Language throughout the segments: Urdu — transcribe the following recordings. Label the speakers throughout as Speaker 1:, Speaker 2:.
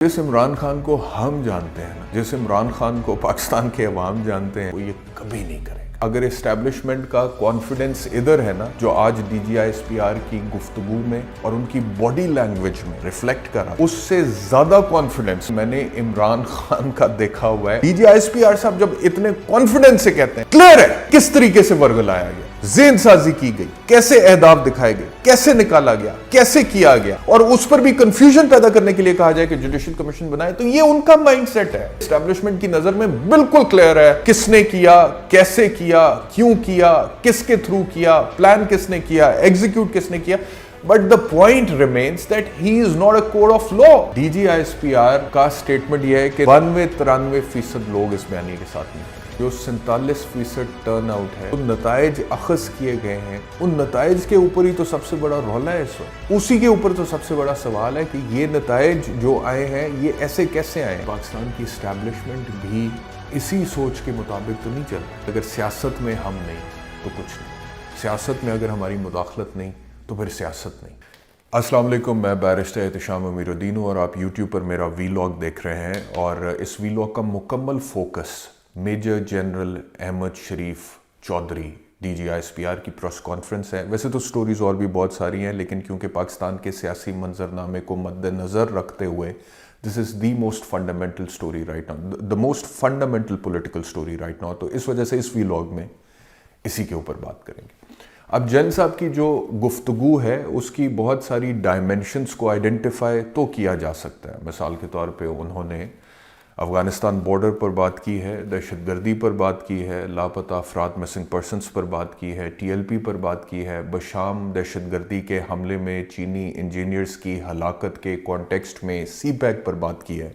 Speaker 1: جس عمران خان کو ہم جانتے ہیں نا، جس عمران خان کو پاکستان کے عوام جانتے ہیں، وہ یہ کبھی نہیں کرے گا۔ اگر اسٹیبلشمنٹ کا کانفیڈنس ادھر ہے نا، جو آج D G I S P R کی گفتگو میں اور ان کی باڈی لینگویج میں ریفلیکٹ کرا، اس سے زیادہ کانفیڈنس میں نے عمران خان کا دیکھا ہوا ہے۔ D G I S P R صاحب جب اتنے کانفیڈنس سے کہتے ہیں، کلیئر ہے کس طریقے سے ورگلایا گیا، ذہن سازی کی گئی، کیسے اہداف دکھائے گئے، کیسے نکالا گیا، کیسے کیا گیا، اور اس پر بھی کنفیوژن پیدا کرنے کے لیے کہا جائے کہ جوڈیشل کمیشن بنائے، تو یہ ان کا مائنڈ سیٹ ہے۔ اسٹیبلشمنٹ کی نظر میں بالکل کلیئر ہے کس نے کیا، کیسے کیا، کیوں کیا، کس کے تھرو کیا، پلان کس نے کیا، ایگزیکیوٹ کس نے کیا۔ But the point remains that he is not a court of law. D G I S P R کا سٹیٹمنٹ یہ ہے کہ 92-93% لوگ اس بیانیے کے ساتھ نہیں ہیں۔ جو 47% ٹرن آؤٹ ہے، ان نتائج اخذ کیے گئے ہیں، ان نتائج کے اوپر ہی تو سب سے بڑا رولا ہے اس وقت۔ اسی کے اوپر تو سب سے بڑا سوال ہے کہ یہ نتائج جو آئے ہیں یہ ایسے کیسے آئے ہیں۔ پاکستان کی اسٹیبلشمنٹ بھی اسی سوچ کے مطابق تو نہیں چل رہی۔ اگر سیاست میں ہم نہیں تو کچھ نہیں، سیاست میں اگر ہماری مداخلت نہیں تو پھر سیاست نہیں۔ السلام علیکم، میں بیرسٹر احتشام امیر الدین ہوں اور آپ یوٹیوب پر میرا ویلاگ دیکھ رہے ہیں، اور اس ویلاگ کا مکمل focus major general Ahmed Sharif Chaudhry D G I S P R کی پریس کانفرنس ہے۔ ویسے تو سٹوریز اور بھی بہت ساری ہیں، لیکن کیونکہ پاکستان کے سیاسی منظرنامے کو مد نظر رکھتے ہوئے this is the most fundamental story right now, the most fundamental political story right now, تو اس وجہ سے اس ویلاگ میں اسی کے اوپر بات کریں گے۔ اب جن صاحب کی جو گفتگو ہے اس کی بہت ساری ڈائمنشنز کو آئیڈینٹیفائی تو کیا جا سکتا ہے۔ مثال کے طور پہ انہوں نے افغانستان بارڈر پر بات کی ہے، دہشت گردی پر بات کی ہے، لاپتہ افراد مسنگ پرسنز پر بات کی ہے، ٹی ایل پی پر بات کی ہے، بشام دہشت گردی کے حملے میں چینی انجینئرز کی ہلاکت کے کانٹیکسٹ میں سی پیک پر بات کی ہے،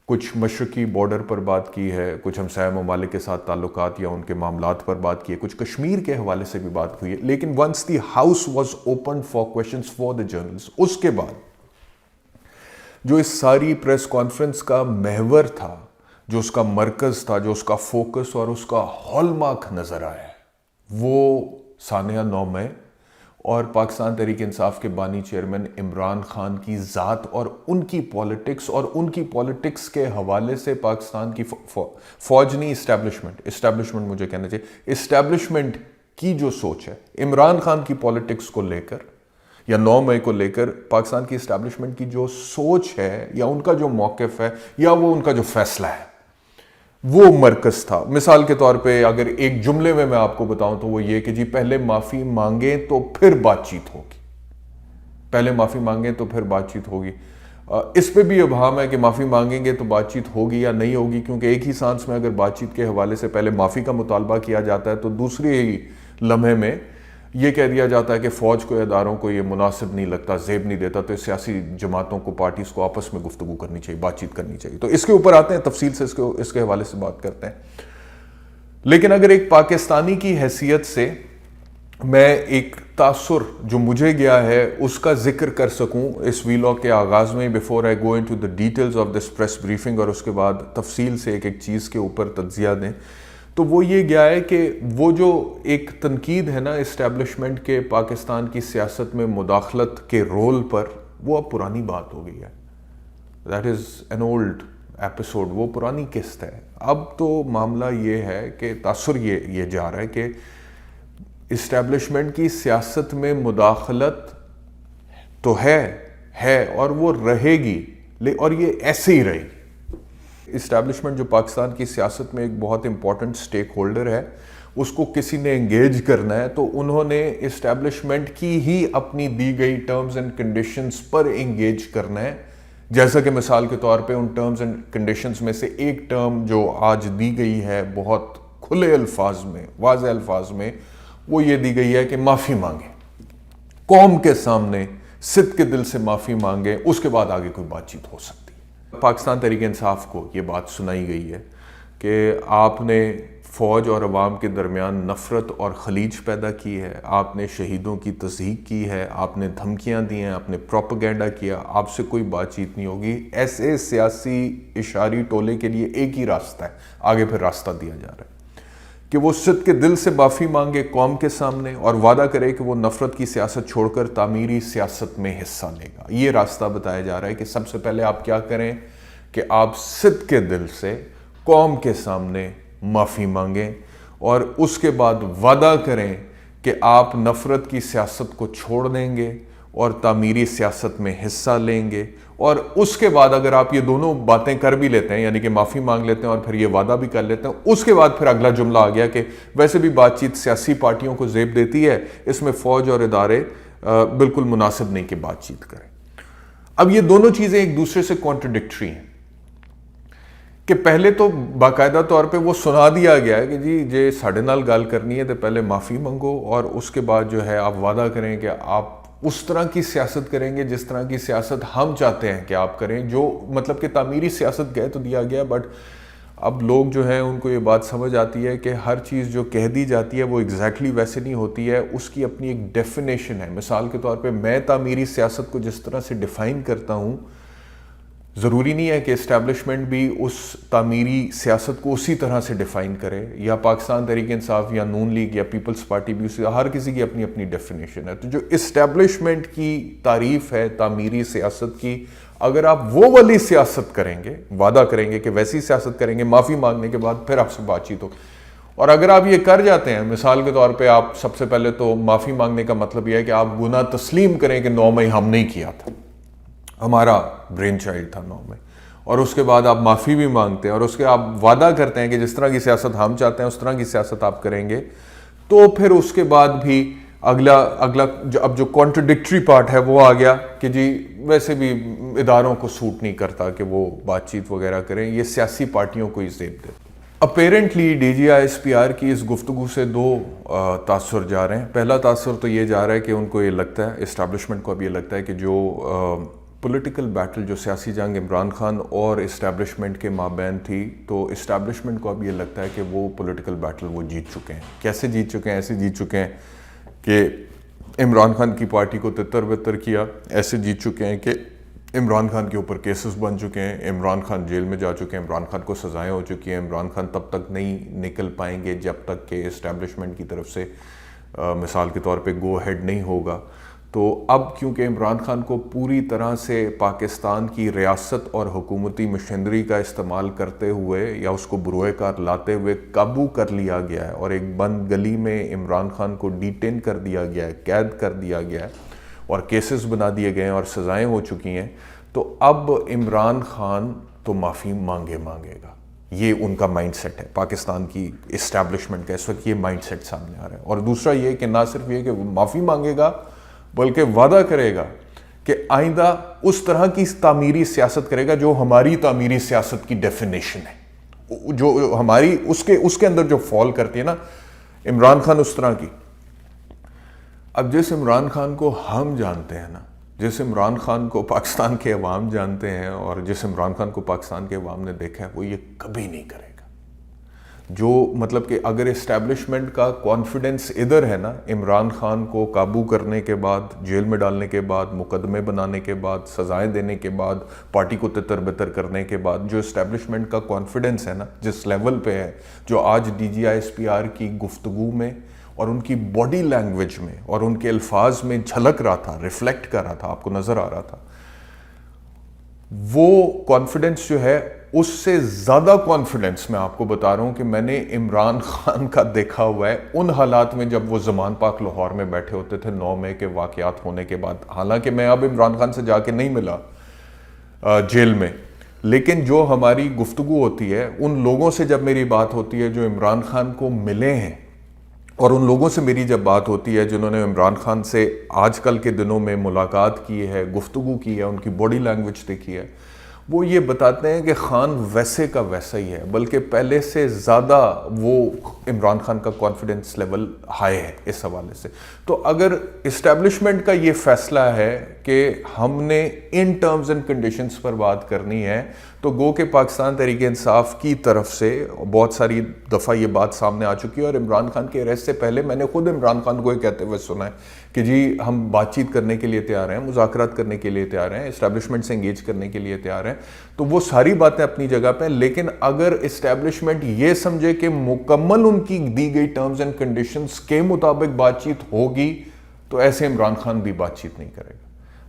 Speaker 1: کچھ مشرقی بارڈر پر بات کی ہے، کچھ ہمسایہ ممالک کے ساتھ تعلقات یا ان کے معاملات پر بات کی ہے، کچھ کشمیر کے حوالے سے بھی بات ہوئی ہے۔ لیکن once the house was open for questions for the journalist, اس کے بعد جو اس ساری پریس کانفرنس کا محور تھا، جو اس کا مرکز تھا، جو اس کا فوکس اور اس کا ہال مارک نظر آیا ہے، وہ سانحہ 9 مئی اور پاکستان تحریک انصاف کے بانی چیئرمین عمران خان کی ذات اور ان کی پولیٹکس، اور ان کی پولیٹکس کے حوالے سے پاکستان کی فوج نہیں، اسٹیبلشمنٹ مجھے کہنا چاہیے، اسٹیبلشمنٹ کی جو سوچ ہے عمران خان کی پولیٹکس کو لے کر یا 9 مئی کو لے کر، پاکستان کی اسٹیبلشمنٹ کی جو سوچ ہے یا ان کا جو موقف ہے یا وہ ان کا جو فیصلہ ہے، وہ مرکز تھا۔ مثال کے طور پہ اگر ایک جملے میں آپ کو بتاؤں تو وہ یہ کہ جی پہلے معافی مانگیں تو پھر بات چیت ہوگی، پہلے معافی مانگیں تو پھر بات چیت ہوگی۔ اس پہ بھی ابہام ہے کہ معافی مانگیں گے تو بات چیت ہوگی یا نہیں ہوگی، کیونکہ ایک ہی سانس میں اگر بات چیت کے حوالے سے پہلے معافی کا مطالبہ کیا جاتا ہے تو دوسرے ہی لمحے میں یہ کہہ دیا جاتا ہے کہ فوج کو، اداروں کو یہ مناسب نہیں لگتا، زیب نہیں دیتا، تو سیاسی جماعتوں کو، پارٹیز کو آپس میں گفتگو کرنی چاہیے، بات چیت کرنی چاہیے۔ تو اس کے اوپر آتے ہیں، تفصیل سے اس کے حوالے سے بات کرتے ہیں۔ لیکن اگر ایک پاکستانی کی حیثیت سے میں ایک تاثر جو مجھے گیا ہے اس کا ذکر کر سکوں اس ویلاگ کے آغاز میں، before I go into the details of this press briefing, اور اس کے بعد تفصیل سے ایک ایک چیز کے اوپر تجزیہ دیں، تو وہ یہ گیا ہے کہ وہ جو ایک تنقید ہے نا اسٹیبلشمنٹ کے پاکستان کی سیاست میں مداخلت کے رول پر، وہ اب پرانی بات ہو گئی ہے۔ That is an old episode, وہ پرانی قسط ہے۔ اب تو معاملہ یہ ہے کہ تاثر یہ جا رہا ہے کہ اسٹیبلشمنٹ کی سیاست میں مداخلت تو ہے اور وہ رہے گی، اور یہ ایسے ہی رہے گی۔ اسٹیبلشمنٹ جو پاکستان کی سیاست میں ایک بہت امپورٹنٹ سٹیک ہولڈر ہے، اس کو کسی نے انگیج کرنا ہے تو انہوں نے اسٹیبلشمنٹ کی ہی اپنی دی گئی terms and conditions per engage کرنا ہے۔ جیسا کہ مثال کے طور پہ ان ٹرمز اینڈ کنڈیشنز میں سے ایک ٹرم جو آج دی گئی ہے بہت کھلے الفاظ میں، واضح الفاظ میں، وہ یہ دی گئی ہے کہ معافی مانگیں، قوم کے سامنے صدق کے دل سے معافی مانگیں، اس کے بعد آگے کوئی بات چیت ہو سکتی ہے۔ پاکستان تحریک انصاف کو یہ بات سنائی گئی ہے کہ آپ نے فوج اور عوام کے درمیان نفرت اور خلیج پیدا کی ہے، آپ نے شہیدوں کی تصدیق کی ہے، آپ نے دھمکیاں دی ہیں، آپ نے پروپیگنڈا کیا، آپ سے کوئی بات چیت نہیں ہوگی۔ ایسے سیاسی اشاری ٹولے کے لیے ایک ہی راستہ ہے، آگے پھر راستہ دیا جا رہا ہے۔ کہ وہ صدق کے دل سے معافی مانگے قوم کے سامنے اور وعدہ کرے کہ وہ نفرت کی سیاست چھوڑ کر تعمیری سیاست میں حصہ لے گا. یہ راستہ بتایا جا رہا ہے کہ سب سے پہلے آپ کیا کریں کہ آپ صدق کے دل سے قوم کے سامنے معافی مانگیں اور اس کے بعد وعدہ کریں کہ آپ نفرت کی سیاست کو چھوڑ دیں گے اور تعمیری سیاست میں حصہ لیں گے. اور اس کے بعد اگر آپ یہ دونوں باتیں کر بھی لیتے ہیں, یعنی کہ معافی مانگ لیتے ہیں اور پھر یہ وعدہ بھی کر لیتے ہیں, اس کے بعد پھر اگلا جملہ آ گیا کہ ویسے بھی بات چیت سیاسی پارٹیوں کو زیب دیتی ہے, اس میں فوج اور ادارے بالکل مناسب نہیں کہ بات چیت کریں. اب یہ دونوں چیزیں ایک دوسرے سے کانٹرڈکٹری ہیں کہ پہلے تو باقاعدہ طور پہ وہ سنا دیا گیا ہے کہ جی جے ساڑھے نال گال کرنی ہے تو پہلے معافی منگو اور اس کے بعد جو ہے آپ وعدہ کریں کہ آپ اس طرح کی سیاست کریں گے جس طرح کی سیاست ہم چاہتے ہیں کہ آپ کریں, جو مطلب کہ تعمیری سیاست کہہ تو دیا گیا, بٹ اب لوگ جو ہیں ان کو یہ بات سمجھ آتی ہے کہ ہر چیز جو کہہ دی جاتی ہے وہ ایگزیکٹلی ویسے نہیں ہوتی ہے, اس کی اپنی ایک ڈیفینیشن ہے. مثال کے طور پہ میں تعمیری سیاست کو جس طرح سے ڈیفائن کرتا ہوں, ضروری نہیں ہے کہ اسٹیبلشمنٹ بھی اس تعمیری سیاست کو اسی طرح سے ڈیفائن کرے, یا پاکستان تحریک انصاف یا نون لیگ یا پیپلز پارٹی بھی اسی, ہر کسی کی اپنی اپنی ڈیفینیشن ہے. تو جو اسٹیبلشمنٹ کی تعریف ہے تعمیری سیاست کی, اگر آپ وہ والی سیاست کریں گے, وعدہ کریں گے کہ ویسی سیاست کریں گے, معافی مانگنے کے بعد پھر آپ سے بات چیت ہو, اور اگر آپ یہ کر جاتے ہیں, مثال کے طور پہ آپ سب سے پہلے تو معافی مانگنے کا مطلب یہ ہے کہ آپ گناہ تسلیم کریں کہ 9 مئی ہم نہیں کیا تھا, ہمارا برین چائلڈ تھا 9 میں, اور اس کے بعد آپ معافی بھی مانگتے ہیں اور اس کے آپ وعدہ کرتے ہیں کہ جس طرح کی سیاست ہم چاہتے ہیں اس طرح کی سیاست آپ کریں گے, تو پھر اس کے بعد بھی اگلا اب جو کانٹرڈکٹری پارٹ ہے وہ آ گیا کہ جی ویسے بھی اداروں کو سوٹ نہیں کرتا کہ وہ بات چیت وغیرہ کریں, یہ سیاسی پارٹیوں کو ہی زیب دے. Apparently D G I S P R کی اس گفتگو سے دو تاثر جا رہے ہیں. پہلا تاثر تو یہ جا رہا ہے کہ ان کو یہ لگتا ہے, اسٹیبلشمنٹ کو اب یہ لگتا ہے کہ جو پولیٹیکل بیٹل, جو سیاسی جنگ عمران خان اور اسٹیبلشمنٹ کے مابین تھی, تو اسٹیبلشمنٹ کو اب یہ لگتا ہے کہ وہ پولیٹیکل بیٹل وہ جیت چکے ہیں. کیسے جیت چکے ہیں؟ ایسے جیت چکے ہیں کہ عمران خان کی پارٹی کو تتر بتر کیا, ایسے جیت چکے ہیں کہ عمران خان کے اوپر کیسز بن چکے ہیں, عمران خان جیل میں جا چکے ہیں, عمران خان کو سزائیں ہو چکی ہیں, عمران خان تب تک نہیں نکل پائیں گے جب تک کہ اسٹیبلشمنٹ کی طرف سے مثال کے طور پہ گو ہیڈ نہیں ہوگا. تو اب کیونکہ عمران خان کو پوری طرح سے پاکستان کی ریاست اور حکومتی مشینری کا استعمال کرتے ہوئے یا اس کو بروئے کار لاتے ہوئے قابو کر لیا گیا ہے اور ایک بند گلی میں عمران خان کو ڈیٹین کر دیا گیا ہے, قید کر دیا گیا ہے اور کیسز بنا دیے گئے ہیں اور سزائیں ہو چکی ہیں, تو اب عمران خان تو معافی مانگے گا. یہ ان کا مائنڈ سیٹ ہے پاکستان کی اسٹیبلشمنٹ کا, اس وقت یہ مائنڈ سیٹ سامنے آ رہا ہے. اور دوسرا یہ کہ نہ صرف یہ کہ وہ معافی مانگے گا بلکہ وعدہ کرے گا کہ آئندہ اس طرح کی تعمیری سیاست کرے گا جو ہماری تعمیری سیاست کی ڈیفینیشن ہے, جو ہماری اس کے اندر جو فال کرتی ہے نا عمران خان, اس طرح کی. اب جس عمران خان کو ہم جانتے ہیں نا, جس عمران خان کو پاکستان کے عوام جانتے ہیں اور جس عمران خان کو پاکستان کے عوام نے دیکھا ہے, وہ یہ کبھی نہیں کرے گا. جو مطلب کہ اگر اسٹیبلشمنٹ کا کانفیڈنس ادھر ہے نا, عمران خان کو قابو کرنے کے بعد, جیل میں ڈالنے کے بعد, مقدمے بنانے کے بعد, سزائیں دینے کے بعد, پارٹی کو تتر بتر کرنے کے بعد, جو اسٹیبلشمنٹ کا کانفیڈنس ہے نا جس لیول پہ ہے, جو آج D G I S P R کی گفتگو میں اور ان کی باڈی لینگویج میں اور ان کے الفاظ میں جھلک رہا تھا, ریفلیکٹ کر رہا تھا, آپ کو نظر آ رہا تھا, وہ کانفیڈنس جو ہے اس سے زیادہ کانفیڈنس میں آپ کو بتا رہا ہوں کہ میں نے عمران خان کا دیکھا ہوا ہے ان حالات میں جب وہ زمان پاک لاہور میں بیٹھے ہوتے تھے 9 مئی کے واقعات ہونے کے بعد. حالانکہ میں اب عمران خان سے جا کے نہیں ملا جیل میں, لیکن جو ہماری گفتگو ہوتی ہے ان لوگوں سے جب میری بات ہوتی ہے جو عمران خان کو ملے ہیں, اور ان لوگوں سے میری جب بات ہوتی ہے جنہوں نے عمران خان سے آج کل کے دنوں میں ملاقات کی ہے, گفتگو کی ہے, ان کی باڈی لینگویج دیکھی ہے, وہ یہ بتاتے ہیں کہ خان ویسے کا ویسا ہی ہے, بلکہ پہلے سے زیادہ وہ عمران خان کا کانفیڈنس لیول ہائی ہے اس حوالے سے. تو اگر اسٹیبلشمنٹ کا یہ فیصلہ ہے کہ ہم نے ان ٹرمز اینڈ کنڈیشنز پر بات کرنی ہے، تو گو کہ پاکستان تحریک انصاف کی طرف سے بہت ساری دفعہ یہ بات سامنے آ چکی ہے، اور عمران خان کے اریسٹ سے پہلے میں نے خود عمران خان کو یہ کہتے ہوئے سنا ہے کہ جی ہم بات چیت کرنے کے لیے تیار ہیں، مذاکرات کرنے کے لیے تیار ہیں، اسٹیبلشمنٹ سے انگیج کرنے کے لیے تیار ہیں. تو وہ ساری باتیں اپنی جگہ پہ، لیکن اگر اسٹیبلشمنٹ یہ سمجھے کہ مکمل ان کی دی گئی ٹرمز اینڈ کنڈیشنز کے مطابق بات چیت ہوگی تو ایسے عمران خان بھی بات چیت نہیں کرے گا.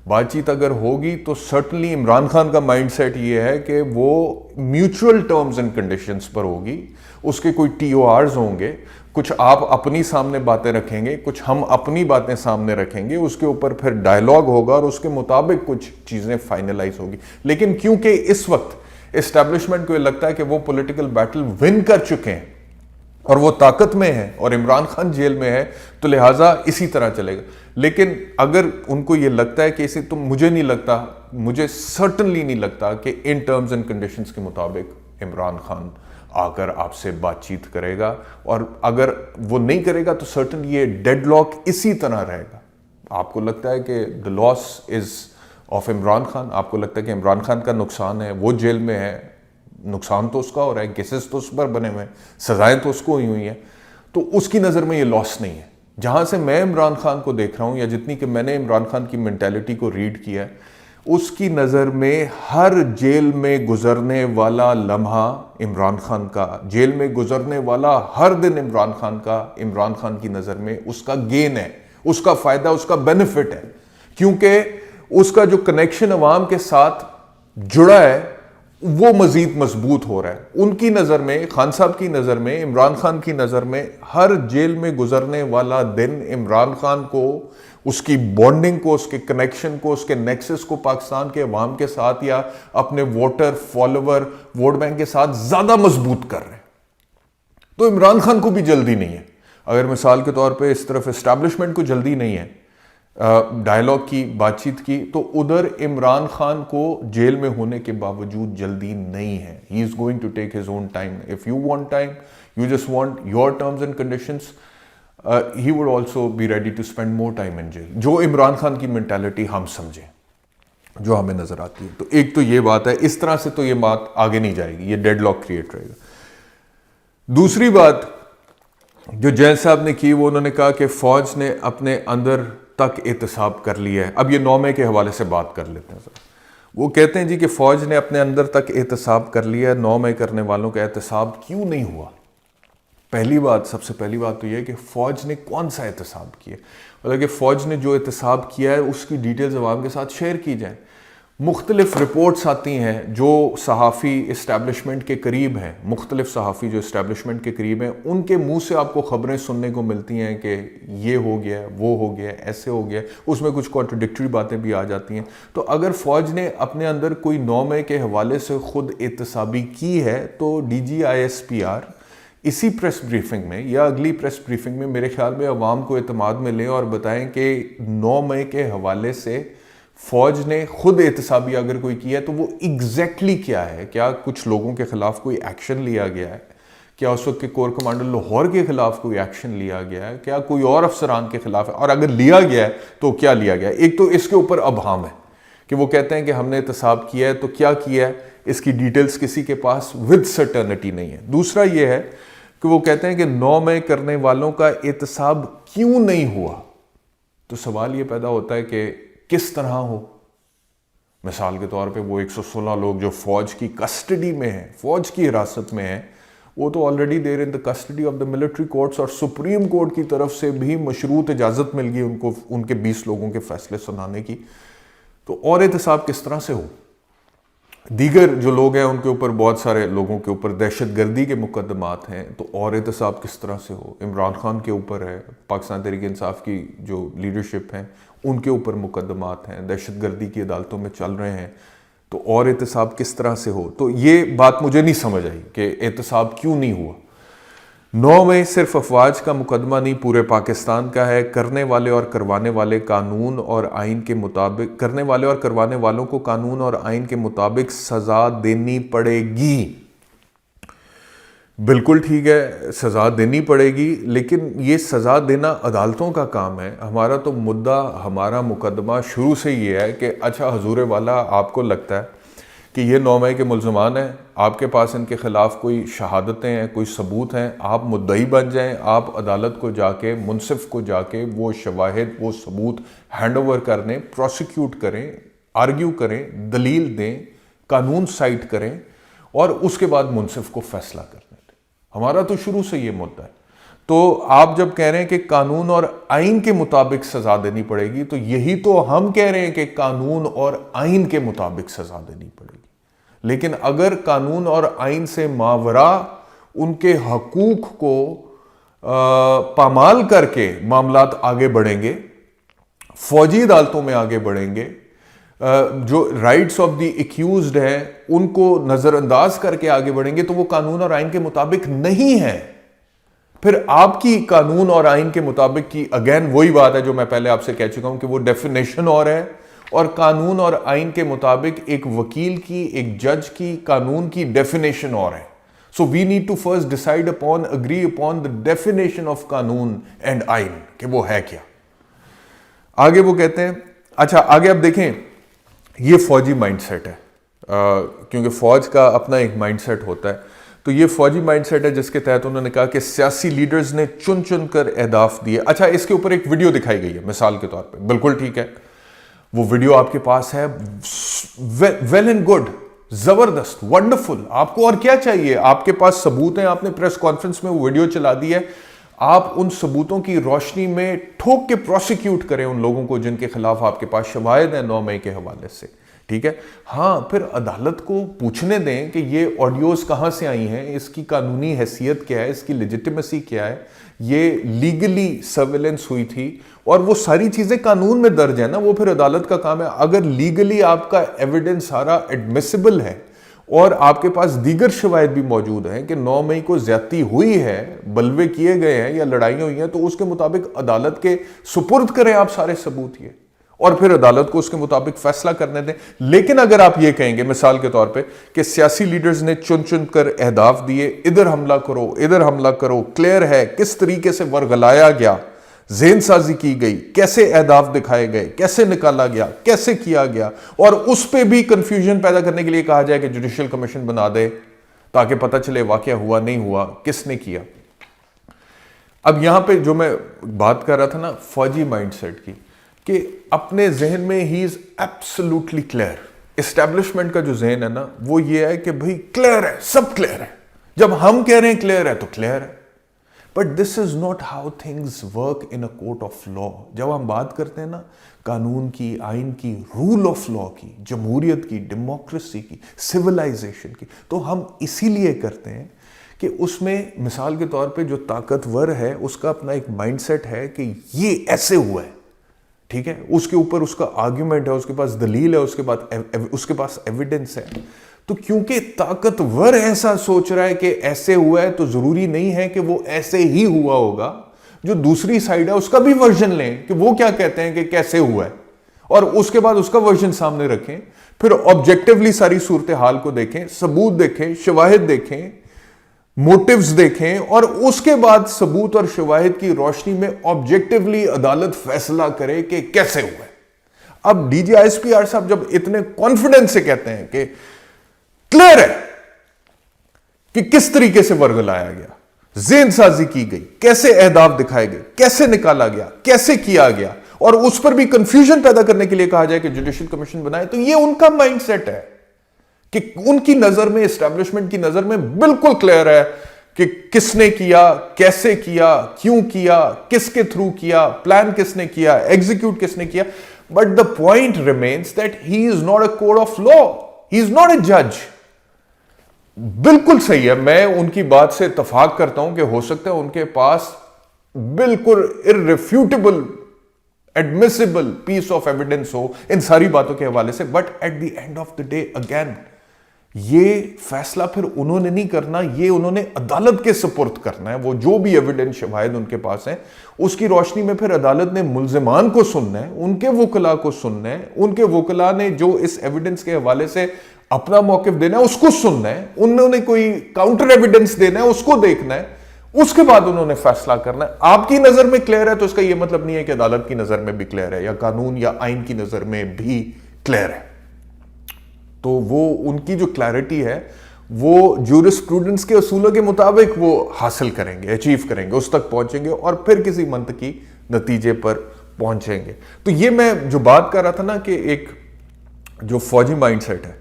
Speaker 1: بات چیت اگر ہوگی تو سرٹنلی عمران خان کا مائنڈ سیٹ یہ ہے کہ وہ میوچول ٹرمز اینڈ کنڈیشنز پر ہوگی، اس کے کوئی ٹی او آرز ہوں گے، کچھ آپ اپنی سامنے باتیں رکھیں گے، کچھ ہم اپنی باتیں سامنے رکھیں گے، اس کے اوپر پھر ڈائیلاگ ہوگا اور اس کے مطابق کچھ چیزیں فائنلائز ہوگی. لیکن کیونکہ اس وقت اسٹیبلشمنٹ کو یہ لگتا ہے کہ وہ پولیٹیکل بیٹل ون کر چکے ہیں اور وہ طاقت میں ہے اور عمران خان جیل میں ہے، تو لہٰذا اسی طرح چلے گا. لیکن اگر ان کو یہ لگتا ہے کہ اسے، تو مجھے نہیں لگتا، مجھے سرٹنلی نہیں لگتا کہ ان ٹرمز اینڈ کنڈیشنز کے مطابق عمران خان آ کر آپ سے بات چیت کرے گا. اور اگر وہ نہیں کرے گا تو سرٹنلی یہ ڈیڈ لاک اسی طرح رہے گا. آپ کو لگتا ہے کہ the loss is of Imran Khan, آپ کو لگتا ہے کہ عمران خان کا نقصان ہے، وہ جیل میں ہے، نقصان تو اس کا ہو رہا ہے، کیسز تو اس پر بنے ہوئے ہیں، سزائیں تو اس کو ہوئی ہیں، تو اس کی نظر میں یہ لاس نہیں ہے. جہاں سے میں عمران خان کو دیکھ رہا ہوں، یا جتنی کہ میں نے عمران خان کی مینٹیلٹی کو ریڈ کیا ہے، اس کی نظر میں ہر جیل میں گزرنے والا لمحہ عمران خان کا، جیل میں گزرنے والا ہر دن عمران خان کا، عمران خان کی نظر میں اس کا گین ہے، اس کا فائدہ، اس کا بینیفٹ ہے. کیونکہ اس کا جو کنیکشن عوام کے ساتھ جڑا ہے وہ مزید مضبوط ہو رہا ہے. ان کی نظر میں، خان صاحب کی نظر میں، عمران خان کی نظر میں، ہر جیل میں گزرنے والا دن عمران خان کو، اس کی بانڈنگ کو، اس کے کنیکشن کو، اس کے نیکسس کو پاکستان کے عوام کے ساتھ یا اپنے ووٹر، فالوور، ووٹ بینک کے ساتھ زیادہ مضبوط کر رہے ہیں. تو عمران خان کو بھی جلدی نہیں ہے. اگر مثال کے طور پہ اس طرف اسٹیبلشمنٹ کو جلدی نہیں ہے ڈائیلاگ کی، بات چیت کی، تو ادھر عمران خان کو جیل میں ہونے کے باوجود جلدی نہیں ہے. He is going to take his own time. If you want time, you just want your terms and conditions, he would also be ready to spend more time in jail. جو عمران خان کی مینٹیلٹی ہم سمجھیں، جو ہمیں نظر آتی ہے. تو ایک تو یہ بات ہے، اس طرح سے تو یہ بات آگے نہیں جائے گی، یہ ڈیڈ لاک کریٹ رہے گا. دوسری بات جو جیل صاحب نے کی، وہ انہوں نے کہا کہ فوج نے اپنے اندر تک احتساب کر لیا ہے. اب یہ 9 مئی کے حوالے سے بات کر لیتے ہیں. وہ کہتے ہیں جی کہ فوج نے اپنے اندر تک احتساب کر لیا ہے. 9 مئی کرنے والوں کا احتساب کیوں نہیں ہوا؟ پہلی بات، سب سے پہلی بات تو یہ ہے کہ فوج نے کون سا احتساب کیا؟ مطلب کہ فوج نے جو احتساب کیا ہے اس کی ڈیٹیلز عوام کے ساتھ شیئر کی جائیں. مختلف رپورٹس آتی ہیں جو صحافی اسٹیبلشمنٹ کے قریب ہیں، مختلف صحافی جو اسٹیبلشمنٹ کے قریب ہیں، ان کے منہ سے آپ کو خبریں سننے کو ملتی ہیں کہ یہ ہو گیا، وہ ہو گیا، ایسے ہو گیا. اس میں کچھ کانٹرڈکٹری باتیں بھی آ جاتی ہیں. تو اگر فوج نے اپنے اندر کوئی 9 مئی کے حوالے سے خود احتسابی کی ہے تو D G I S P R اسی پریس بریفنگ میں یا اگلی پریس بریفنگ میں میرے خیال میں عوام کو اعتماد میں لیں اور بتائیں کہ 9 مئی کے حوالے سے فوج نے خود احتسابی اگر کوئی کیا ہے تو وہ ایگزیکٹلی کیا ہے. کیا کچھ لوگوں کے خلاف کوئی ایکشن لیا گیا ہے؟ کیا اس وقت کے کور کمانڈر لاہور کے خلاف کوئی ایکشن لیا گیا ہے؟ کیا کوئی اور افسران کے خلاف ہے؟ اور اگر لیا گیا ہے تو کیا لیا گیا ہے؟ ایک تو اس کے اوپر ابہام ہے کہ وہ کہتے ہیں کہ ہم نے احتساب کیا ہے، تو کیا کیا ہے اس کی ڈیٹیلز کسی کے پاس ود سرٹنٹی نہیں ہے. دوسرا یہ ہے کہ وہ کہتے ہیں کہ 9 مئی کرنے والوں کا احتساب کیوں نہیں ہوا. تو سوال یہ پیدا ہوتا ہے کہ کس طرح ہو. مثال کے طور پہ وہ 116 لوگ جو فوج کی کسٹڈی میں ہیں، فوج کی حراست میں ہیں، وہ تو already there in the custody of the military courts, اور سپریم کورٹ کی طرف سے بھی مشروط اجازت مل گئی ان کو ان کے 20 لوگوں کے فیصلے سنانے کی. تو اور احتساب کس طرح سے ہو؟ دیگر جو لوگ ہیں ان کے اوپر، بہت سارے لوگوں کے اوپر دہشت گردی کے مقدمات ہیں، تو اور احتساب کس طرح سے ہو؟ عمران خان کے اوپر ہے، پاکستان تحریک انصاف کی جو لیڈرشپ ہیں ان کے اوپر مقدمات ہیں، دہشت گردی کی عدالتوں میں چل رہے ہیں، تو اور احتساب کس طرح سے ہو؟ تو یہ بات مجھے نہیں سمجھ آئی کہ احتساب کیوں نہیں ہوا. 9 مئی صرف افواج کا مقدمہ نہیں، پورے پاکستان کا ہے. کرنے والے اور کروانے والے قانون اور آئین کے مطابق، کرنے والے اور کروانے والوں کو قانون اور آئین کے مطابق سزا دینی پڑے گی. بالکل ٹھیک ہے، سزا دینی پڑے گی، لیکن یہ سزا دینا عدالتوں کا کام ہے. ہمارا تو مدعا، ہمارا مقدمہ شروع سے یہ ہے کہ اچھا حضور والا، آپ کو لگتا ہے کہ یہ 9 مئی کے ملزمان ہیں، آپ کے پاس ان کے خلاف کوئی شہادتیں ہیں، کوئی ثبوت ہیں، آپ مدعی بن جائیں، آپ عدالت کو جا کے، منصف کو جا کے وہ شواہد، وہ ثبوت ہینڈ اوور کر دیں، پروسیکیوٹ کریں، آرگیو کریں، دلیل دیں، قانون سائٹ کریں، اور اس کے بعد منصف کو فیصلہ کرنے دیں. ہمارا تو شروع سے یہ مدعا ہے. تو آپ جب کہہ رہے ہیں کہ قانون اور آئین کے مطابق سزا دینی پڑے گی، تو یہی تو ہم کہہ رہے ہیں کہ قانون اور آئین کے مطابق سزا دینی پڑے گی. لیکن اگر قانون اور آئین سے ماوراء ان کے حقوق کو پامال کر کے معاملات آگے بڑھیں گے، فوجی عدالتوں میں آگے بڑھیں گے، جو رائٹس آف دی ایکیوزڈ ہیں ان کو نظر انداز کر کے آگے بڑھیں گے، تو وہ قانون اور آئین کے مطابق نہیں ہے. پھر آپ کی قانون اور آئین کے مطابق کی اگین وہی بات ہے جو میں پہلے آپ سے کہہ چکا ہوں کہ وہ ڈیفینیشن اور ہے، اور قانون اور آئین کے مطابق ایک وکیل کی، ایک جج کی قانون کی ڈیفینیشن اور ہے. So we need to first decide upon, agree upon the definition of قانون and آئین کہ وہ ہے کیا. آگے وہ کہتے ہیں، اچھا آگے آپ دیکھیں، یہ فوجی مائنڈ سیٹ ہے، کیونکہ فوج کا اپنا ایک مائنڈ سیٹ ہوتا ہے. تو یہ فوجی مائنڈ سیٹ ہے جس کے تحت انہوں نے کہا کہ سیاسی لیڈرز نے چن چن کر اہداف دیے. اچھا اس کے اوپر ایک ویڈیو دکھائی گئی ہے مثال کے طور پہ، بالکل ٹھیک ہے، وہ ویڈیو آپ کے پاس ہے، ویل اینڈ گڈ، زبردست، ونڈرفل. آپ کو اور کیا چاہیے؟ آپ کے پاس ثبوت ہیں، آپ نے پریس کانفرنس میں وہ ویڈیو چلا دی ہے. آپ ان ثبوتوں کی روشنی میں ٹھوک کے پروسیکیوٹ کریں ان لوگوں کو جن کے خلاف آپ کے پاس شواہد ہیں 9 مئی کے حوالے سے. ٹھیک ہے، ہاں پھر عدالت کو پوچھنے دیں کہ یہ آڈیوز کہاں سے آئی ہیں، اس کی قانونی حیثیت کیا ہے، اس کی لیجیٹیمیسی کیا ہے، یہ لیگلی سرویلنس ہوئی تھی، اور وہ ساری چیزیں قانون میں درج ہیں نا، وہ پھر عدالت کا کام ہے. اگر لیگلی آپ کا ایویڈنس سارا ایڈمیسیبل ہے اور آپ کے پاس دیگر شواہد بھی موجود ہیں کہ 9 مئی کو زیادتی ہوئی ہے، بلوے کیے گئے ہیں یا لڑائیاں ہوئی ہیں، تو اس کے مطابق عدالت کے سپرد کریں آپ سارے ثبوت یہ، اور پھر عدالت کو اس کے مطابق فیصلہ کرنے دیں. لیکن اگر آپ یہ کہیں گے مثال کے طور پہ کہ سیاسی لیڈرز نے چن چن کر اہداف دیے، ادھر حملہ کرو، ادھر حملہ کرو، کلیئر ہے کس طریقے سے ورغلایا گیا، ذہن سازی کی گئی، کیسے اہداف دکھائے گئے، کیسے نکالا گیا، کیسے کیا گیا، اور اس پہ بھی کنفیوژن پیدا کرنے کے لیے کہا جائے کہ جوڈیشل کمیشن بنا دے تاکہ پتہ چلے واقعہ ہوا نہیں ہوا، کس نے کیا. اب یہاں پہ جو میں بات کر رہا تھا نا فوجی مائنڈ سیٹ کی، کہ اپنے ذہن میں ہی از ایبسلوٹلی کلیئر. اسٹیبلشمنٹ کا جو ذہن ہے نا وہ یہ ہے کہ بھئی کلیئر ہے، سب کلیئر ہے، جب ہم کہہ رہے ہیں کلیئر ہے تو کلیئر ہے. But this is not how things work in a court of law. جب ہم بات کرتے ہیں نا قانون کی، آئین کی، رول آف لا کی، جمہوریت کی، ڈیموکریسی کی، سویلائزیشن کی، تو ہم اسی لیے کرتے ہیں کہ اس میں مثال کے طور پہ جو طاقتور ہے اس کا اپنا ایک مائنڈ سیٹ ہے کہ یہ ایسے ہوا ہے. ٹھیک ہے، اس کے اوپر اس کا آرگیومنٹ ہے، اس کے پاس دلیل ہے، اس کے پاس ایویڈنس ہے. تو کیونکہ طاقتور ایسا سوچ رہا ہے کہ ایسے ہوا ہے، تو ضروری نہیں ہے کہ وہ ایسے ہی ہوا ہوگا. جو دوسری سائیڈ ہے اس کا بھی ورژن لیں کہ وہ کیا کہتے ہیں کہ کیسے ہوا ہے، اور اس کے بعد اس کا ورژن سامنے رکھیں. پھر آبجیکٹیولی ساری صورتحال کو دیکھیں، ثبوت دیکھیں، شواہد دیکھیں، موٹیوز دیکھیں، اور اس کے بعد ثبوت اور شواہد کی روشنی میں آبجیکٹیولی عدالت فیصلہ کرے کہ کیسے ہوا ہے. اب D G I S P R صاحب جب اتنے کانفیڈنس سے کہتے ہیں کہ کلیئر ہے کہ کس طریقے سے ورغلایا گیا، ذہن سازی کی گئی، کیسے اہداف دکھائے گئے، کیسے نکالا گیا، کیسے کیا گیا، اور اس پر بھی کنفیوژن پیدا کرنے کے لیے کہا جائے کہ جوڈیشل کمیشن بنائے، تو یہ ان کا مائنڈ سیٹ ہے کہ ان کی نظر میں، اسٹیبلشمنٹ کی نظر میں بالکل کلیئر ہے کہ کس نے کیا، کیسے کیا، کیوں کیا، کس کے تھرو کیا، پلان کس نے کیا، ایگزیکیوٹ کس نے کیا. But the point remains that he is not a code of law, he is not a جج. بالکل صحیح ہے، میں ان کی بات سے اتفاق کرتا ہوں کہ ہو سکتا ہے ان کے پاس بالکل irrefutable admissible piece of evidence ہو ان ساری باتوں کے حوالے سے. But at the end of the day again یہ فیصلہ پھر انہوں نے نہیں کرنا، یہ انہوں نے عدالت کے سپرد کرنا ہے. وہ جو بھی ایویڈنس شواہد ان کے پاس ہیں اس کی روشنی میں پھر عدالت نے ملزمان کو سننا ہے، ان کے وکلاء کو سننا ہے. ان کے وکلاء نے جو اس ایویڈنس کے حوالے سے اپنا موقف دینا ہے, اس کو سننا ہے, انہوں نے کوئی کاؤنٹر ایویڈنس دینا ہے, اس کو دیکھنا ہے, اس کے بعد انہوں نے فیصلہ کرنا ہے. آپ کی نظر میں کلیئر ہے تو اس کا یہ مطلب نہیں ہے کہ عدالت کی نظر میں بھی کلیئر ہے یا قانون یا آئین کی نظر میں بھی کلیئر ہے. تو وہ ان کی جو کلیئرٹی ہے وہ جورسپروڈنس کے اصولوں کے مطابق وہ حاصل کریں گے, اچیو کریں گے, اس تک پہنچیں گے اور پھر کسی منطقی نتیجے پر پہنچیں گے. تو یہ میں جو بات کر رہا تھا نا کہ ایک جو فوجی مائنڈ سیٹ ہے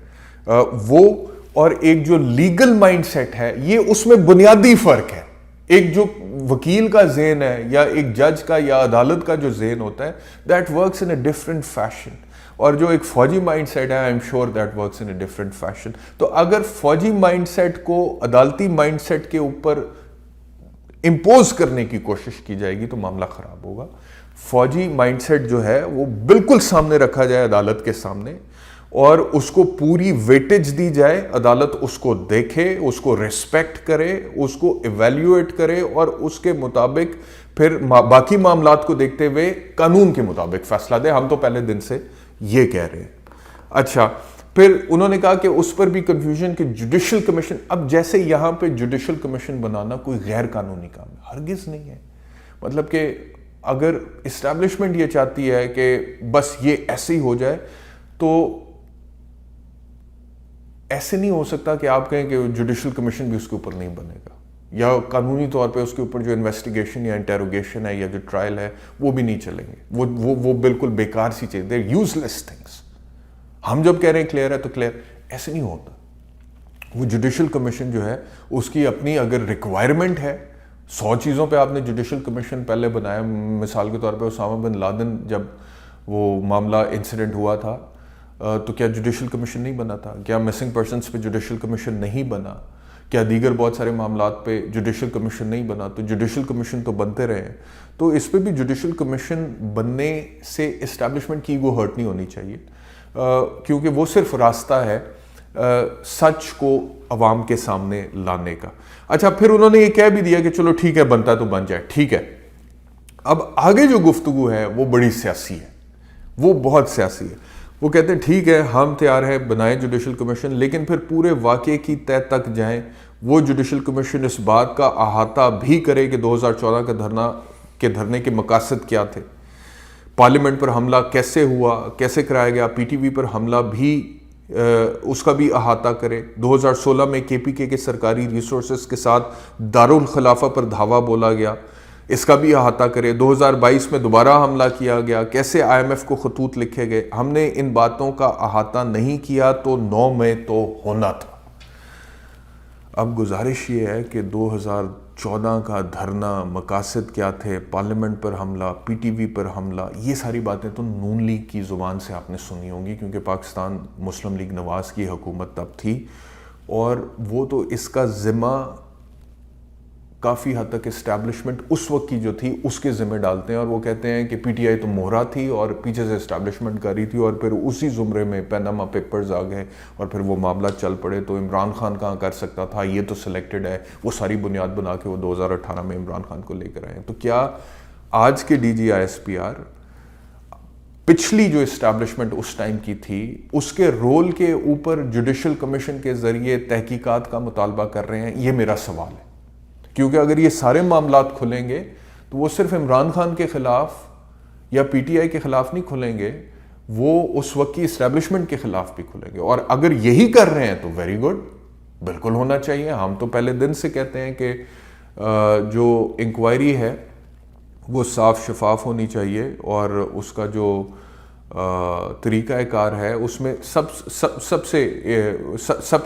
Speaker 1: وہ اور ایک جو لیگل مائنڈ سیٹ ہے, یہ اس میں بنیادی فرق ہے. ایک جو وکیل کا ذہن ہے یا ایک جج کا یا عدالت کا جو ذہن ہوتا ہے, that works in a different fashion, اور جو ایک فوجی مائنڈ سیٹ ہے I am sure that works in a different fashion. تو اگر فوجی مائنڈ سیٹ کو عدالتی مائنڈ سیٹ کے اوپر امپوز کرنے کی کوشش کی جائے گی تو معاملہ خراب ہوگا. فوجی مائنڈ سیٹ جو ہے وہ بالکل سامنے رکھا جائے عدالت کے سامنے اور اس کو پوری ویٹیج دی جائے, عدالت اس کو دیکھے, اس کو ریسپیکٹ کرے, اس کو ایویلیویٹ کرے اور اس کے مطابق پھر باقی معاملات کو دیکھتے ہوئے قانون کے مطابق فیصلہ دے. ہم تو پہلے دن سے یہ کہہ رہے ہیں. اچھا, پھر انہوں نے کہا کہ اس پر بھی کنفیوژن کہ جوڈیشل کمیشن, اب جیسے یہاں پہ جوڈیشل کمیشن بنانا کوئی غیر قانونی کام ہے, ہرگز نہیں ہے. مطلب کہ اگر اسٹیبلشمنٹ یہ چاہتی ہے کہ بس یہ ایسے ہی ہو جائے تو ایسے نہیں ہو سکتا کہ آپ کہیں کہ جوڈیشل کمیشن بھی اس کے اوپر نہیں بنے گا, یا قانونی طور پہ اس کے اوپر جو انویسٹیگیشن یا انٹیروگیشن ہے یا جو ٹرائل ہے وہ بھی نہیں چلیں گے. وہ بالکل بیکار سی چیز, دے یوز لیس تھنگس. ہم جب کہہ رہے ہیں کلیئر ہے تو کلیئر, ایسے نہیں ہوتا. وہ جوڈیشل کمیشن جو ہے اس کی اپنی اگر ریکوائرمنٹ ہے, 100 چیزوں پہ آپ نے جوڈیشل کمیشن پہلے بنایا. مثال کے طور پہ اسامہ بن لادن جب وہ معاملہ انسیڈنٹ ہوا تھا تو کیا جوڈیشل کمیشن نہیں بنا تھا؟ کیا مسنگ پرسنس پہ جوڈیشل کمیشن نہیں بنا؟ کیا دیگر بہت سارے معاملات پہ جوڈیشل کمیشن نہیں بنا؟ تو جوڈیشل کمیشن تو بنتے رہے ہیں. تو اس پہ بھی جوڈیشل کمیشن بننے سے اسٹیبلشمنٹ کی ایگو ہرٹ نہیں ہونی چاہیے, کیونکہ وہ صرف راستہ ہے سچ کو عوام کے سامنے لانے کا. اچھا, پھر انہوں نے یہ کہہ بھی دیا کہ چلو ٹھیک ہے, بنتا تو بن جائے, ٹھیک ہے. اب آگے جو گفتگو ہے وہ بڑی سیاسی ہے, وہ بہت سیاسی ہے. وہ کہتے ہیں ٹھیک ہے ہم تیار ہیں بنائیں جوڈیشل کمیشن, لیکن پھر پورے واقعے کی تہ تک جائیں. وہ جوڈیشل کمیشن اس بات کا احاطہ بھی کرے کہ 2014 کا دھرنے کے مقاصد کیا تھے, پارلیمنٹ پر حملہ کیسے ہوا, کیسے کرایا گیا, پی ٹی وی پر حملہ بھی اس کا بھی احاطہ کرے. 2016 میں کے پی کے سرکاری ریسورسز کے ساتھ دارالخلافہ پر دھاوا بولا گیا, اس کا بھی احاطہ کرے. 2022 میں دوبارہ حملہ کیا گیا, کیسے آئی ایم ایف کو خطوط لکھے گئے. ہم نے ان باتوں کا احاطہ نہیں کیا تو 9 میں تو ہونا تھا. اب گزارش یہ ہے کہ 2014 کا دھرنا, مقاصد کیا تھے, پارلیمنٹ پر حملہ, پی ٹی وی پر حملہ, یہ ساری باتیں تو نون لیگ کی زبان سے آپ نے سنی ہوں گی, کیونکہ پاکستان مسلم لیگ نواز کی حکومت تب تھی اور وہ تو اس کا ذمہ کافی حد تک اسٹیبلشمنٹ اس وقت کی جو تھی اس کے ذمہ ڈالتے ہیں, اور وہ کہتے ہیں کہ پی ٹی آئی تو مہرا تھی اور پیچھے سے اسٹیبلشمنٹ کر رہی تھی, اور پھر اسی زمرے میں پیناما پیپرز آ گئے اور پھر وہ معاملہ چل پڑے. تو عمران خان کہاں کر سکتا تھا, یہ تو سلیکٹڈ ہے. وہ ساری بنیاد بنا کے وہ 2018 میں عمران خان کو لے کر آئے ہیں. تو کیا آج کے D G I S P R پچھلی جو اسٹیبلشمنٹ اس ٹائم کی تھی اس کے رول کے اوپر جوڈیشل کمیشن کے ذریعے تحقیقات کا مطالبہ کر رہے ہیں؟ یہ میرا سوال ہے. کیونکہ اگر یہ سارے معاملات کھلیں گے تو وہ صرف عمران خان کے خلاف یا پی ٹی آئی کے خلاف نہیں کھلیں گے, وہ اس وقت کی اسٹیبلشمنٹ کے خلاف بھی کھلیں گے. اور اگر یہی کر رہے ہیں تو ویری گڈ, بالکل ہونا چاہیے. ہم تو پہلے دن سے کہتے ہیں کہ جو انکوائری ہے وہ صاف شفاف ہونی چاہیے, اور اس کا جو طریقہ کار ہے اس میں سب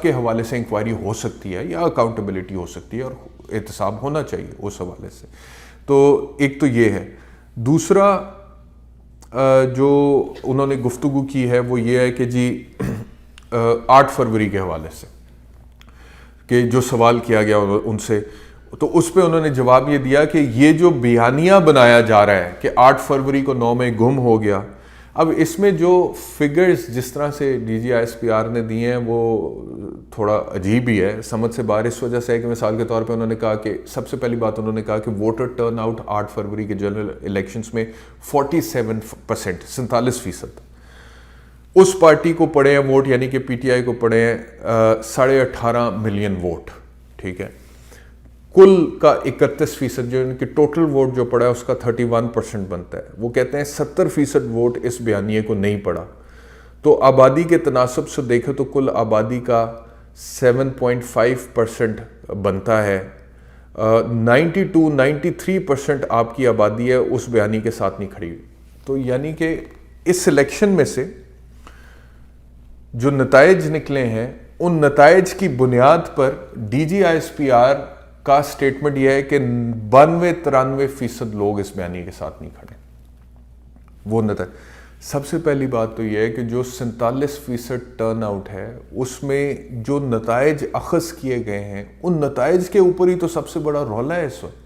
Speaker 1: کے حوالے سے انکوائری ہو سکتی ہے یا اکاؤنٹیبلٹی ہو سکتی ہے, اور احتساب ہونا چاہیے اس حوالے سے. تو ایک تو یہ ہے. دوسرا جو انہوں نے گفتگو کی ہے وہ یہ ہے کہ جی 8 فروری کے حوالے سے کہ جو سوال کیا گیا ان سے, تو اس پہ انہوں نے جواب یہ دیا کہ یہ جو بیانیہ بنایا جا رہا ہے کہ 8 فروری کو 9 میں گم ہو گیا, اب اس میں جو فگرز جس طرح سے D G I S P R نے دیے ہیں وہ تھوڑا عجیب ہی ہے, سمجھ سے باہر. اس وجہ سے ہے کہ مثال کے طور پہ انہوں نے کہا کہ سب سے پہلی بات انہوں نے کہا کہ ووٹر ٹرن آؤٹ 8 فروری کے جنرل الیکشنز میں 47%, اس پارٹی کو پڑے ہیں ووٹ، یعنی کہ پی ٹی آئی کو پڑے ہیں 18.5 ملین ووٹ، ٹھیک ہے. کل کا 31%، جو ان کی ٹوٹل ووٹ جو پڑا ہے اس کا 31% بنتا ہے. وہ کہتے ہیں 70% ووٹ اس بیانیے کو نہیں پڑا. تو آبادی کے تناسب سے دیکھیں تو کل آبادی کا 7.5% بنتا ہے. 93% آپ کی آبادی ہے اس بیانی کے ساتھ نہیں کھڑی. تو یعنی کہ اس الیکشن میں سے جو نتائج نکلے ہیں ان نتائج کی بنیاد پر D G I S P R کا سٹیٹمنٹ یہ ہے کہ 92-93% لوگ اس بیانی کے ساتھ نہیں کھڑے. وہ نتائج، سب سے پہلی بات تو یہ ہے کہ جو 47% ٹرن آؤٹ ہے اس میں جو نتائج اخذ کیے گئے ہیں ان نتائج کے اوپر ہی تو سب سے بڑا رولا ہے اس وقت.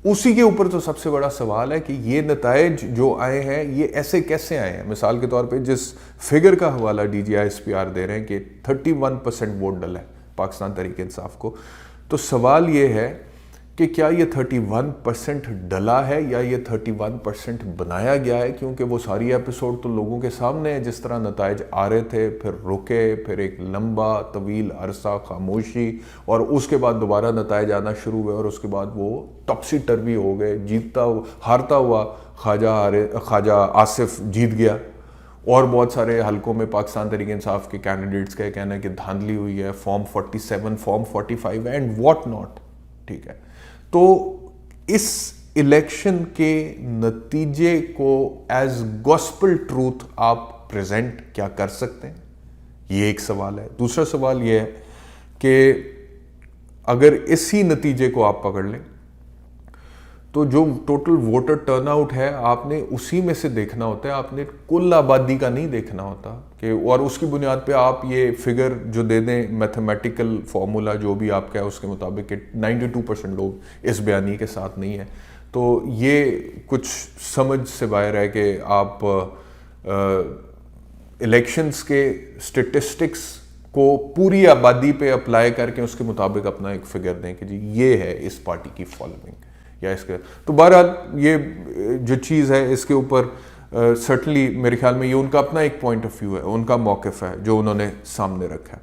Speaker 1: اسی کے اوپر تو سب سے بڑا سوال ہے کہ یہ نتائج جو آئے ہیں یہ ایسے کیسے آئے ہیں. مثال کے طور پہ جس فگر کا حوالہ D G I S P R دے رہے ہیں کہ 31% ووٹ ڈلا ہے پاکستان تحریک انصاف کو، تو سوال یہ ہے کہ کیا یہ 31% ڈلا ہے یا یہ 31% بنایا گیا ہے؟ کیونکہ وہ ساری ایپیسوڈ تو لوگوں کے سامنے ہے، جس طرح نتائج آ رہے تھے پھر رکے، پھر ایک لمبا طویل عرصہ خاموشی، اور اس کے بعد دوبارہ نتائج آنا شروع ہوئے اور اس کے بعد وہ ٹپسی ٹربی ہو گئے. ہارتا ہوا خواجہ آصف جیت گیا، اور بہت سارے حلقوں میں پاکستان تحریک انصاف کے کینڈیڈیٹس کا کہنا ہے کہ دھاندلی ہوئی ہے، form 47، form 45 and what not. ٹھیک ہے، تو اس الیکشن کے نتیجے کو ایز گوسپل ٹروتھ آپ پریزنٹ کیا کر سکتے ہیں؟ یہ ایک سوال ہے. دوسرا سوال یہ ہے کہ اگر اسی نتیجے کو آپ پکڑ لیں تو جو ٹوٹل ووٹر ٹرن آؤٹ ہے آپ نے اسی میں سے دیکھنا ہوتا ہے، آپ نے کل آبادی کا نہیں دیکھنا ہوتا کہ، اور اس کی بنیاد پہ آپ یہ فگر جو دے دیں میتھمیٹیکل فارمولا جو بھی آپ کا ہے اس کے مطابق کہ 92% لوگ اس بیانی کے ساتھ نہیں ہیں. تو یہ کچھ سمجھ سے باہر ہے کہ آپ الیکشنز کے سٹیٹسٹکس کو پوری آبادی پہ اپلائی کر کے اس کے مطابق اپنا ایک فگر دیں کہ جی یہ ہے اس پارٹی کی فالوئنگ یا اس کے. تو بہرحال یہ جو چیز ہے اس کے اوپر سرٹنلی میرے خیال میں یہ ان کا اپنا ایک پوائنٹ آف ویو ہے، ان کا موقف ہے جو انہوں نے سامنے رکھا ہے.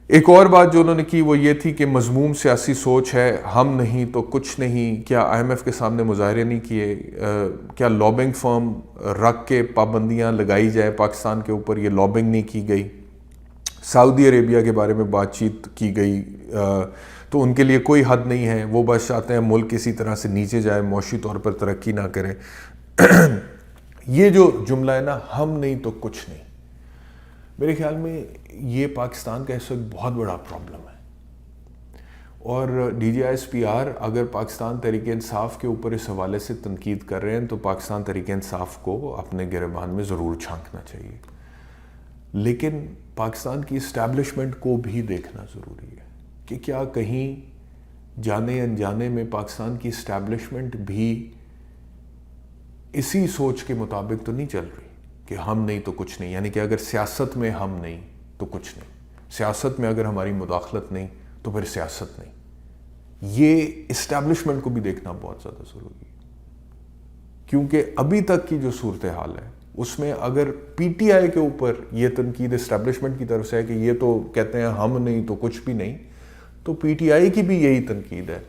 Speaker 1: ایک اور بات جو انہوں نے کی وہ یہ تھی کہ مذموم سیاسی سوچ ہے، ہم نہیں تو کچھ نہیں. کیا آئی ایم ایف کے سامنے مظاہرے نہیں کیے؟ کیا لابنگ فرم رکھ کے پابندیاں لگائی جائے پاکستان کے اوپر؟ یہ لابنگ نہیں کی گئی. سعودی عربیہ کے بارے میں بات چیت کی گئی تو ان کے لیے کوئی حد نہیں ہے، وہ بس چاہتے ہیں ملک کسی طرح سے نیچے جائے، معاشی طور پر ترقی نہ کرے. یہ جو جملہ ہے نا، ہم نہیں تو کچھ نہیں، میرے خیال میں یہ پاکستان کا اس وقت بہت بڑا پرابلم ہے. اور D G I S P R اگر پاکستان تحریک انصاف کے اوپر اس حوالے سے تنقید کر رہے ہیں تو پاکستان تحریک انصاف کو اپنے گریبان میں ضرور جھانکنا چاہیے، لیکن پاکستان کی اسٹیبلشمنٹ کو بھی دیکھنا ضروری ہے کہ کیا کہیں جانے انجانے میں پاکستان کی اسٹیبلشمنٹ بھی اسی سوچ کے مطابق تو نہیں چل رہی کہ ہم نہیں تو کچھ نہیں. یعنی کہ اگر سیاست میں ہم نہیں تو کچھ نہیں، سیاست میں اگر ہماری مداخلت نہیں تو پھر سیاست نہیں. یہ اسٹیبلشمنٹ کو بھی دیکھنا بہت زیادہ ضروری ہے، کیونکہ ابھی تک کی جو صورتحال ہے اس میں اگر پی ٹی آئی کے اوپر یہ تنقید اسٹیبلشمنٹ کی طرف سے ہے کہ یہ تو کہتے ہیں ہم نہیں تو کچھ بھی نہیں، تو پی ٹی آئی کی بھی یہی تنقید ہے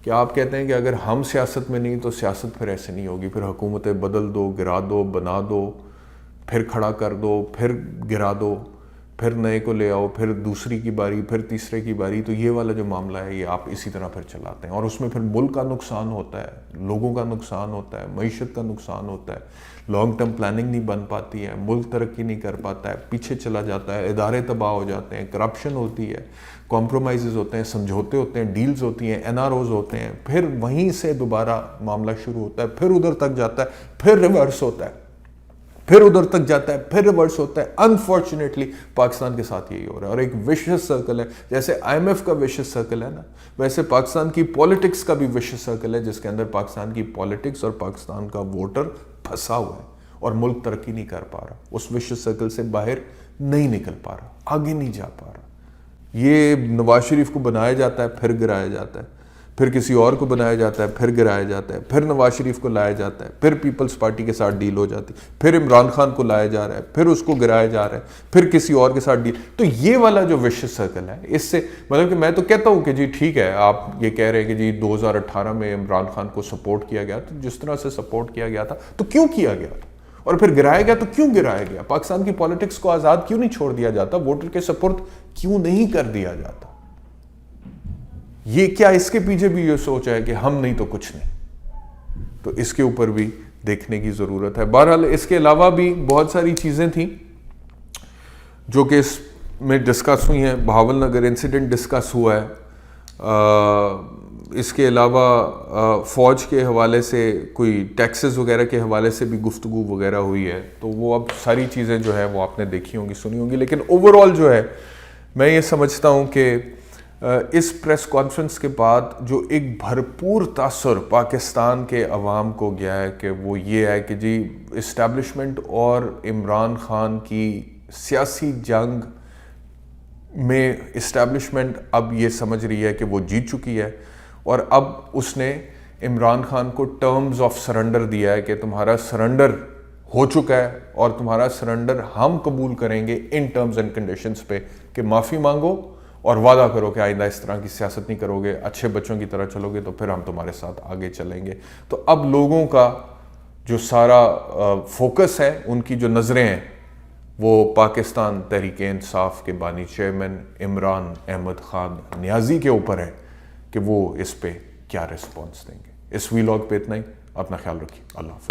Speaker 1: کہ آپ کہتے ہیں کہ اگر ہم سیاست میں نہیں تو سیاست پھر ایسے نہیں ہوگی، پھر حکومتیں بدل دو، گرا دو، بنا دو، پھر کھڑا کر دو، پھر گرا دو، پھر نئے کو لے آؤ، پھر دوسری کی باری، پھر تیسرے کی باری. تو یہ والا جو معاملہ ہے یہ آپ اسی طرح پھر چلاتے ہیں، اور اس میں پھر ملک کا نقصان ہوتا ہے، لوگوں کا نقصان ہوتا ہے، معیشت کا نقصان ہوتا ہے، لانگ ٹرم پلاننگ نہیں بن پاتی ہے، ملک ترقی نہیں کر پاتا ہے، پیچھے چلا جاتا ہے، ادارے تباہ ہو جاتے ہیں، کرپشن ہوتی ہے، کمپرومائزز ہوتے ہیں، سمجھوتے ہوتے ہیں، ڈیلز ہوتی ہیں، این آر اوز ہوتے ہیں، پھر وہیں سے دوبارہ معاملہ شروع ہوتا ہے، پھر ادھر تک جاتا ہے، پھر ریورس ہوتا ہے، پھر ادھر تک جاتا ہے، پھر ریورس ہوتا ہے. انفارچونیٹلی پاکستان کے ساتھ یہی ہو رہا ہے، اور ایک وشیس سرکل ہے. جیسے آئی ایم ایف کا وشیس سرکل ہے نا، ویسے پاکستان کی پولیٹکس کا بھی وشیس سرکل ہے، جس کے اندر پاکستان کی پولیٹکس اور پاکستان کا ووٹر پھنسا ہوا ہے اور ملک ترقی نہیں کر پا رہا، اس وشیس سرکل سے باہر نہیں نکل پا رہا، آگے نہیں جا پا رہا. یہ نواز شریف کو بنایا جاتا ہے، پھر گرایا جاتا ہے، پھر کسی اور کو بنایا جاتا ہے، پھر گرایا جاتا ہے، پھر نواز شریف کو لایا جاتا ہے، پھر پیپلز پارٹی کے ساتھ ڈیل ہو جاتی ہے، پھر عمران خان کو لایا جا رہا ہے، پھر اس کو گرایا جا رہا ہے، پھر کسی اور کے ساتھ ڈیل. تو یہ والا جو وشیس سرکل ہے، اس سے مطلب کہ میں تو کہتا ہوں کہ جی ٹھیک ہے، آپ یہ کہہ رہے ہیں کہ جی 2018 میں عمران خان کو سپورٹ کیا گیا، تو جس طرح سے سپورٹ کیا گیا تھا تو کیوں کیا گیا تھا، اور پھر گرایا گیا تو کیوں گرایا گیا؟ پاکستان کی پالیٹکس کو آزاد کیوں نہیں چھوڑ دیا جاتا؟ ووٹر کے سپورٹ کیوں نہیں کر دیا جاتا؟ یہ کیا اس کے پیچھے بھی یہ سوچ ہے کہ ہم نہیں تو کچھ نہیں؟ تو اس کے اوپر بھی دیکھنے کی ضرورت ہے. بہرحال اس کے علاوہ بھی بہت ساری چیزیں تھیں جو کہ اس میں ڈسکس ہوئی ہیں. بہاول نگر انسیڈنٹ ڈسکس ہوا ہے. اس کے علاوہ فوج کے حوالے سے کوئی ٹیکسز وغیرہ کے حوالے سے بھی گفتگو وغیرہ ہوئی ہے. تو وہ اب ساری چیزیں جو ہے وہ آپ نے دیکھی ہوں گی، سنی ہوں گی. لیکن اوور آل جو ہے میں یہ سمجھتا ہوں کہ اس پریس کانفرنس کے بعد جو ایک بھرپور تاثر پاکستان کے عوام کو گیا ہے کہ وہ یہ ہے کہ جی اسٹیبلشمنٹ اور عمران خان کی سیاسی جنگ میں اسٹیبلشمنٹ اب یہ سمجھ رہی ہے کہ وہ جیت چکی ہے، اور اب اس نے عمران خان کو ٹرمز آف سرنڈر دیا ہے کہ تمہارا سرنڈر ہو چکا ہے، اور تمہارا سرنڈر ہم قبول کریں گے ان ٹرمز اینڈ کنڈیشنز پہ کہ معافی مانگو اور وعدہ کرو کہ آئندہ اس طرح کی سیاست نہیں کرو گے، اچھے بچوں کی طرح چلو گے تو پھر ہم تمہارے ساتھ آگے چلیں گے. تو اب لوگوں کا جو سارا فوکس ہے، ان کی جو نظریں ہیں، وہ پاکستان تحریک انصاف کے بانی چیئرمین عمران احمد خان نیازی کے اوپر ہے کہ وہ اس پہ کیا ریسپانس دیں گے. اس ویلاگ پہ اتنا ہی. اپنا خیال رکھیے. اللہ حافظ.